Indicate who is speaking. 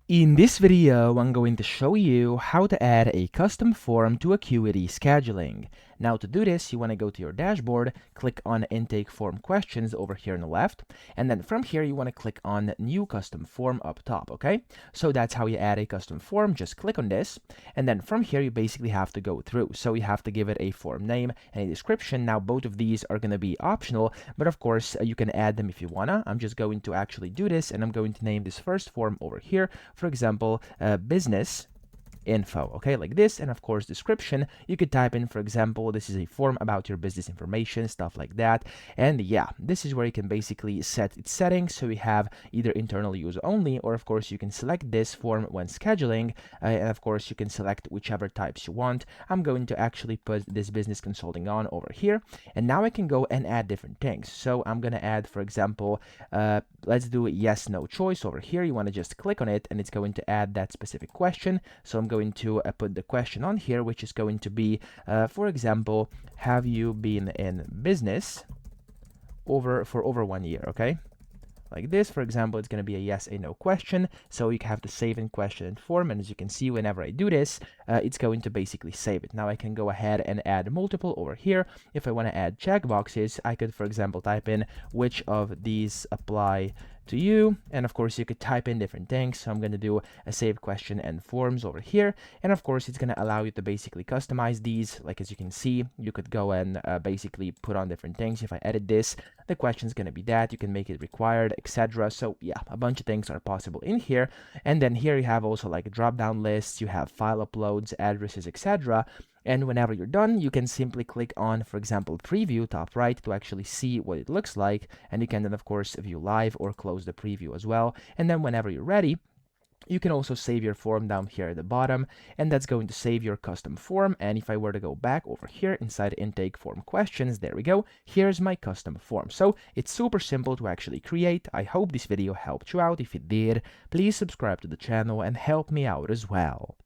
Speaker 1: In this video, I'm going to show you how to add a custom form to Acuity scheduling. Now to do this, you want to go to your dashboard, click on Intake Form Questions over here on the left, and then from here you want to click on New Custom Form up top, okay? So that's how you add a custom form. Just click on this, and then from here you basically have to go through. So you have to give it a form name and a description. Now both of these are going to be optional, but of course you can add them if you wanna. I'm just going to actually do this, and I'm going to name this first form over here, for example, business info, okay, like this. And of course description, you could type in, for example, this is a form about your business information, stuff like that. And yeah, this is where you can basically set its settings. So you have either internal use only, or of course you can select this form when scheduling, and of course you can select whichever types you want. I'm going to actually put this business consulting on over here, and now I can go and add different things. So I'm gonna add, for example, let's do yes no choice over here. You want to just click on it and it's going to add that specific question. So I'm going to put the question on here, which is going to be, for example, have you been in business for over 1 year? Okay, like this. For example, it's going to be a yes a no question, so you have to save in question and form, and as you can see, whenever I do this, it's going to basically save it. Now I can go ahead and add multiple over here. If I want to add checkboxes, I could, for example, type in which of these apply to you, and of course you could type in different things. So I'm going to do a save question and forms over here, and of course it's going to allow you to basically customize these. Like as you can see, you could go and basically put on different things. If I edit this, the question is going to be that. You can make it required, etc. So yeah, a bunch of things are possible in here. And then here you have also like drop down lists, you have file uploads, addresses, etc. And whenever you're done, you can simply click on, for example, preview top right to actually see what it looks like. And you can then, of course, view live or close the preview as well. And then whenever you're ready, you can also save your form down here at the bottom, and that's going to save your custom form. And if I were to go back over here inside intake form questions, there we go. Here's my custom form. So it's super simple to actually create. I hope this video helped you out. If it did, please subscribe to the channel and help me out as well.